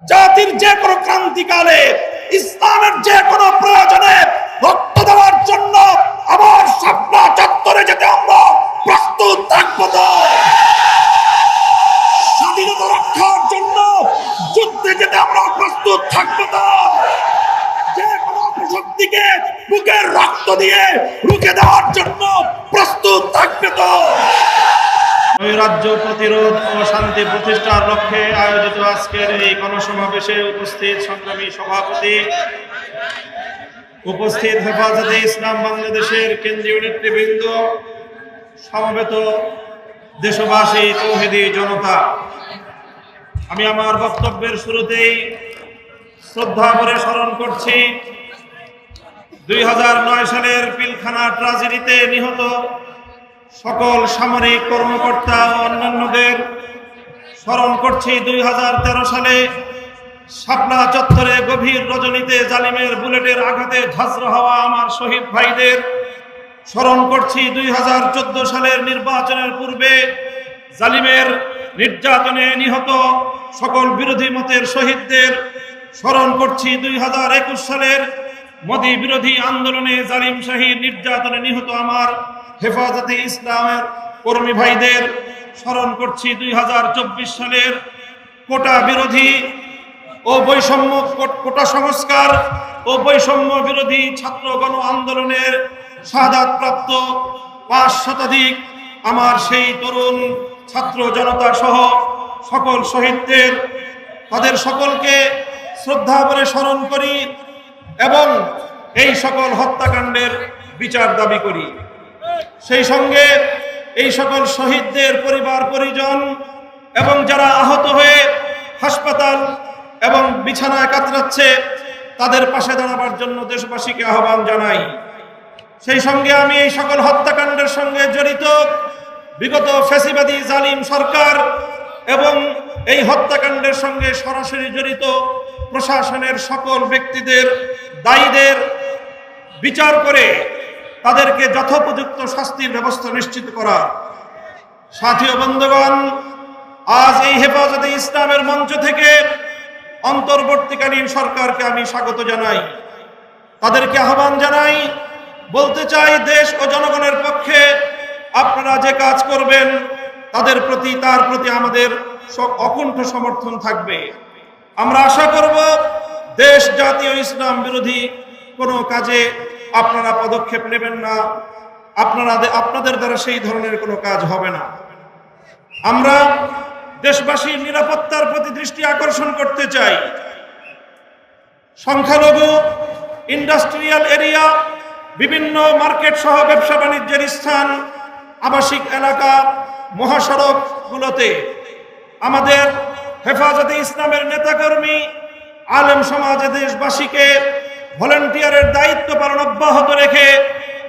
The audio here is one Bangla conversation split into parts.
জাতির যে কোনো ক্রান্তিকালে ইসলামের যে কোনো প্রয়োজনে রক্ত দেওয়ার জন্য আবার শাপলা চত্বরে যেতে আমরা প্রস্তুত থাকবো। তো স্বাধীনতা রক্ষার জন্য যুদ্ধে যেতে আমরা প্রস্তুত থাকবো। তো যে কোনো অপশক্তিকে বুকের রক্ত দিয়ে রুখে দেওয়ার জন্য প্রস্তুত থাকবে। তো নৈরাজ্য প্রতিরোধ ও শান্তি প্রতিষ্ঠার লক্ষ্যে আয়োজিত আজকের এই গণসমাবেশে উপস্থিত সংগ্রামী সভাপতি, উপস্থিত হেফাজতে ইসলাম বাংলাদেশের কেন্দ্রীয় নেতৃবৃন্দ, সমবেত দেশবাসী, তৌহিদি জনতা, আমি আমার বক্তব্যের শুরুতেই শ্রদ্ধা ভরে স্মরণ করছি 2009 সালের পিলখানা ট্রাজেডিতে নিহত সকল সামরিক কর্মকর্তা ও অন্যান্যদের। স্মরণ করছি 2013 সালে শাপলা চত্বরে গভীর রজনীতে জালিমের বুলেটের আঘাতে ঝাঁঝরা হওয়া আমার শহীদ ভাইদের। স্মরণ করছি 2014 সালের নির্বাচনের পূর্বে জালিমের নির্যাতনে নিহত সকল বিরোধী মতের শহীদদের। স্মরণ করছি 2021 সালের মোদী বিরোধী আন্দোলনে জালিম শাহীর নির্যাতনে নিহত আমার হেফাজতে ইসলামের কর্মী ভাইদের। স্মরণ করছি 2024 সালের কোটা বিরোধী ও বৈষম্য কোটা সংস্কার ও বৈষম্য বিরোধী ছাত্র গণ আন্দোলনের শাহাদাতপ্রাপ্ত 5 শতাধিক আমার সেই তরুণ ছাত্র জনতা সহ সকল শহীদদের। তাদের সকলকে শ্রদ্ধা ভরে স্মরণ করি এবং এই সকল হত্যাকাণ্ডের বিচার দাবি করি। সেই সঙ্গে এই সকল শহীদদের পরিবার পরিজন এবং যারা আহত হয়ে হাসপাতাল এবং বিছানায় কাতরাচ্ছে তাদের পাশে দাঁড়াবার জন্য দেশবাসীকে আহ্বান জানাই। সেই সঙ্গে আমি এই সকল হত্যাকাণ্ডের সঙ্গে জড়িত বিগত ফ্যাসিবাদী জালিম সরকার এবং এই হত্যাকাণ্ডের সঙ্গে সরাসরি জড়িত প্রশাসনের সকল ব্যক্তিদের, দায়ীদের বিচার করে তাদেরকে যথোপযুক্ত শাস্তির ব্যবস্থা নিশ্চিত করা। সাথী ও বন্ধুগণ, আজ এই হেফাজতে ইসলামের মঞ্চ থেকে অন্তর্বর্তীকালীন সরকারকে আমি স্বাগত জানাই, তাদেরকে আহ্বান জানাই, বলতে চাই দেশ ও জনগণের পক্ষে আপনারা যে কাজ করবেন তার প্রতি আমাদের অকুণ্ঠ সমর্থন থাকবে। আমরা আশা করব দেশ, জাতীয় ইসলাম বিরোধী কোনো কাজে আপনারা পদক্ষেপ নেবেন না, আপনাদের দ্বারা সেই ধরনের কোনো কাজ হবে না। আমরা দেশবাসীর নিরাপত্তার প্রতি দৃষ্টি আকর্ষণ করতে চাই। সংখ্যালঘু, ইন্ডাস্ট্রিয়াল এরিয়া, বিভিন্ন মার্কেট সহ ব্যবসা বাণিজ্যের স্থান, আবাসিক এলাকা, মহাসড়কগুলোতে আমাদের হেফাজতে ইসলামের নেতাকর্মী, আলেম সমাজে দেশবাসীকে ভলান্টিয়ারের দায়িত্ব পালন অব্যাহত রেখে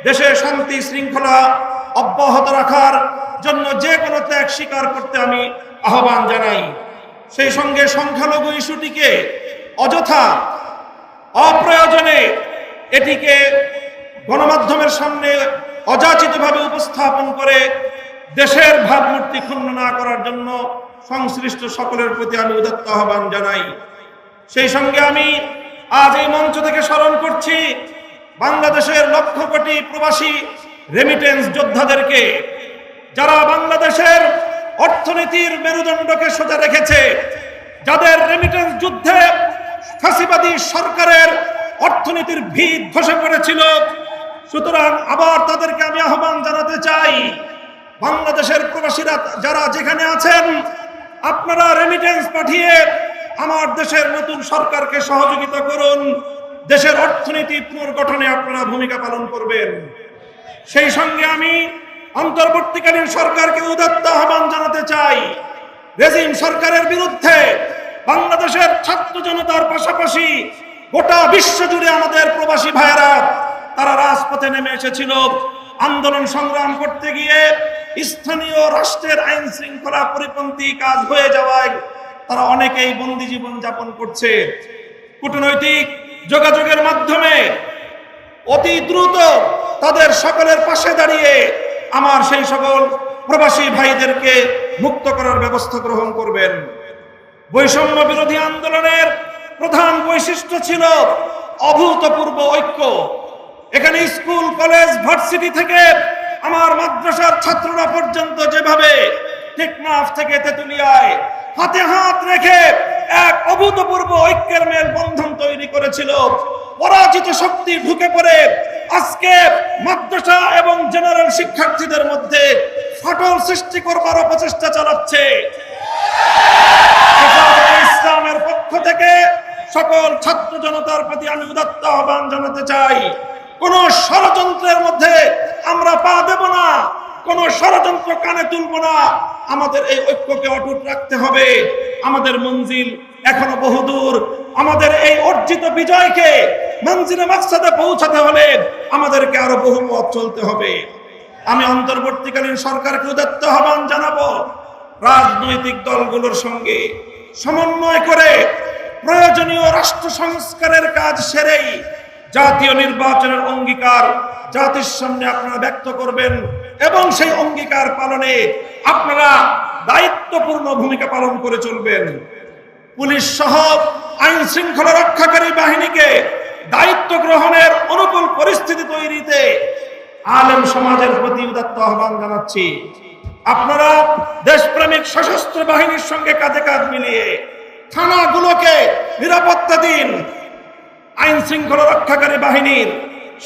দেশে শান্তি শৃঙ্খলা অব্যাহত রাখার জন্য যে কোনো ত্যাগ স্বীকার করতে আমি আহ্বান জানাই। সেই সঙ্গে সংখ্যালঘু ইস্যুটিকে অযথা অপ্রয়োজনে এটিকে গণমাধ্যমের সামনে অযাচিতভাবে উপস্থাপন করে দেশের ভাবমূর্তি ক্ষুণ্ণ না করার জন্য সংশ্লিষ্ট সকলের প্রতি আমি উদাত্ত আহ্বান জানাই। সেই সঙ্গে আমি আজ এই মঞ্চ থেকে স্মরণ করছি বাংলাদেশের লক্ষ কোটি প্রবাসী রেমিটেন্স যোদ্ধাদেরকে, যারা বাংলাদেশের অর্থনীতির মেরুদণ্ডকে সোজা রেখেছে, যাদের রেমিটেন্স যুদ্ধে ফ্যাসিবাদী সরকারের অর্থনীতির ভিত ধসে পড়েছিল। সুতরাং আবার তাদেরকে আমি আহ্বান জানাতে চাই, বাংলাদেশের প্রবাসীরা যারা যেখানে আছেন, আপনারা রেমিটেন্স পাঠিয়ে আমার দেশের নতুন সরকারকে সহযোগিতা করুন। দেশের অর্থনীতি পুনর্গঠনে আপনারা ভূমিকা পালন করবেন। সেই সঙ্গে আমি অন্তর্বর্তীকালীন সরকারকে উদাত্ত আহ্বান জানাতে চাই, রেজিম সরকারের বিরুদ্ধে বাংলাদেশের ছাত্র জনতার পাশাপাশি গোটা বিশ্ব জুড়ে আমাদের প্রবাসী ভাইয়েরা তারা রাজপথে নেমে এসেছিল। আন্দোলন সংগ্রাম করতে গিয়ে স্থানীয় রাষ্ট্রের আইন শৃঙ্খলা পরিপন্থী কাজ হয়ে যাওয়ায় তারা অনেকেই বন্দী জীবন যাপন করছে। কূটনৈতিক যোগাযোগের মাধ্যমে অতি দ্রুত তাদের সকলের পাশে দাঁড়িয়ে আমার সেই সকল প্রবাসী ভাইদেরকে মুক্ত করার ব্যবস্থা গ্রহণ করবেন। বৈষম্য বিরোধী আন্দোলনের প্রধান বৈশিষ্ট্য ছিল অভূতপূর্ব ঐক্য। এখানে স্কুল, কলেজ, ভার্সিটি থেকে আমার মাদ্রাসার ছাত্ররা পর্যন্ত যেভাবে টেকনাফ থেকে তেতুলিয়ায় হাতে হাত রেখে এক অভূতপূর্ব ঐক্যের মেল বন্ধন তৈরি করেছিল, পরাজিত শক্তি ঢুকে পড়ে আজকে মাদ্রাসা এবং জেনারেল শিক্ষার্থীদের মধ্যে ফাটল সৃষ্টি করবার অপচেষ্টা চালাচ্ছে। হেফাজতে ইসলামের পক্ষ থেকে সকল ছাত্র জনতার প্রতি আমি উদাত্ত আহ্বান জানাতে চাই, কোন ষড়যন্ত্রের মধ্যে আমরা পা দেব না, কোন ষড়যন্ত্র কানে তুলব না। আমাদের এই ঐক্যকে অটুট রাখতে হবে। আমাদের মঞ্জিল এখনো বহুদূর। আমাদের এই অর্জিত বিজয়কে মঞ্জিলে মাকসাদে পৌঁছাতে হলে আমাদেরকে আরো বহু পথ চলতে হবে। আমি অন্তর্বর্তীকালীন সরকারকে উদাত্ত আহ্বান জানাবো, রাজনৈতিক দলগুলোর সঙ্গে সমন্বয় করে প্রয়োজনীয় রাষ্ট্র সংস্কারের কাজ সেরেই জাতীয় নির্বাচনের অঙ্গীকার জাতির সামনে আপনারা ব্যক্ত করবেন এবং সেই অঙ্গীকার পালনে আপনারা দায়িত্বপূর্ণ ভূমিকা পালন করে চলবেন। পুলিশ সহ আইন শৃঙ্খলা রক্ষাকারী বাহিনীকে দায়িত্ব গ্রহণের অনুকূল পরিস্থিতি তৈরিতে আলেম সমাজের প্রতি উদাত্ত আহ্বান জানাচ্ছি। আপনারা দেশপ্রেমিক সশস্ত্র বাহিনীর সঙ্গে কাঁধে কাঁধ মিলিয়ে থানাগুলোকে নিরাপত্তা দিন। আইন শৃঙ্খলা রক্ষাকারী বাহিনীর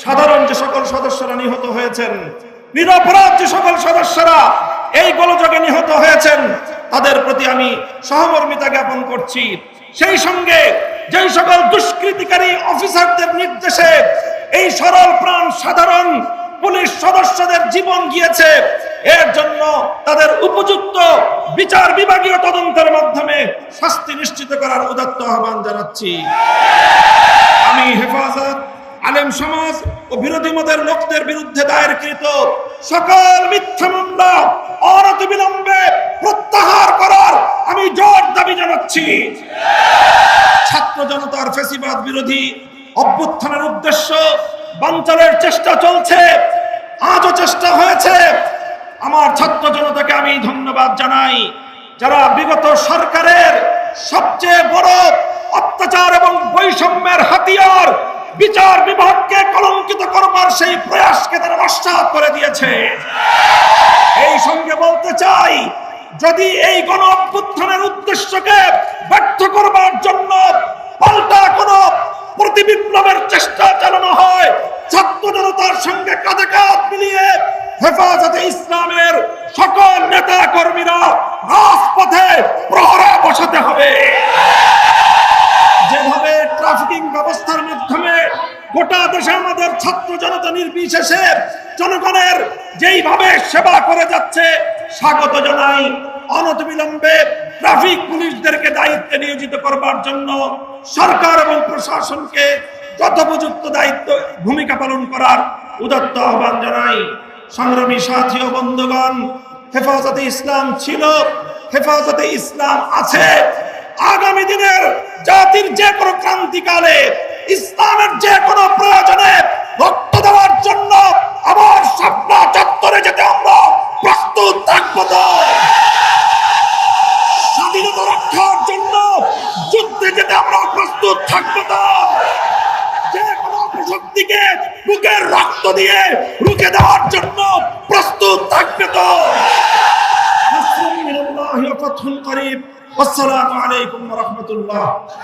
সাধারণ যে সকল সদস্যরা নিহত হয়েছেন, নিরপরাধ যে সকল সদস্যরা এই গোলযোগে নিহত হয়েছেন, তাদের প্রতি আমি সহমর্মিতা জ্ঞাপন করছি। সেই সঙ্গে যেই সকল দুষ্কৃতিকারী অফিসারদের নির্দেশে এই সরল প্রাণ সাধারণ পুলিশ সদস্যদের জীবন গিয়েছে, এর জন্য তাদের উপযুক্ত বিচার বিভাগীয় তদন্তের মাধ্যমে শাস্তি নিশ্চিত করার উদাত্ত আহ্বান জানাচ্ছি। আমি হেফাজত, আলেম সমাজ ও বিরোধী মতের লোকদের বিরুদ্ধে দায়েরকৃত সকল মিথ্যা মামলা অনতিবিলম্বে প্রত্যাহার করার আমি জোর দাবি জানাচ্ছি। ছাত্র জনতার ফ্যাসিবাদ বিরোধী অভ্যুত্থানের উদ্দেশ্য বানচালের চেষ্টা চলছে, আজও চেষ্টা হয়েছে। আমার ছাত্র জনতাকে আমি ধন্যবাদ জানাই, যারা বিগত সরকারের সবচেয়ে বড় অত্যাচার এবং বৈষম্যের হাতিয়ার বিচার বিভাগকে কলঙ্কিত করবার সেই প্রয়াসকে তারা নস্যাৎ করে দিয়েছে। এই সঙ্গে বলতে চাই, যদি এই গণ অভ্যুত্থানের উদ্দেশ্যকে ব্যর্থ করবার জন্য পাল্টা কোন প্রতিবিপ্লবের চেষ্টা চালানো হয়, ছাত্র জনতার সঙ্গে কাঁধে কাঁধ মিলিয়ে হেফাজতে ইসলামের সকল নেতা কর্মীরা রাজপথে প্রহরা বসাতে হবে। যেভাবে ট্রাফিকিং ব্যবস্থার মাধ্যমে গোটা দেশে আমাদের ছাত্র জনতা নির্বিশেষে জনগণের যেইভাবে সেবা করে যাচ্ছে, স্বাগত জানাই। অনতিবিলম্বে ট্রাফিক পুলিশদেরকে দায়িত্বে নিয়োজিত করবার জন্য সরকার এবং প্রশাসনকে যথোপযুক্ত দায়িত্ব ভূমিকা পালন করার উদাত্ত আহ্বান জানাই। সংগ্রামী সাথী ও বন্ধুগণ, হেফাজতে ইসলাম ছিল, হেফাজতে ইসলাম আছে। আগামী দিনের জাতির যে কোনো ক্রান্তিকালে ইসলামের যে কোনো প্রয়োজনে রক্ত দেওয়ার জন্য আবার শাপলা চত্বরে যেতে আমরা প্রস্তুত থাকবো। স্বাধীনতা রক্ষার জন্য যুদ্ধে যেতে আমরা প্রস্তুত থাকবো। যে কোনো শক্তিকে বুকের রক্ত দিয়ে রুখে দেওয়ার জন্য প্রস্তুত থাকবে। আসসালামু আলাইকুম ওয়া রাহমাতুল্লাহ।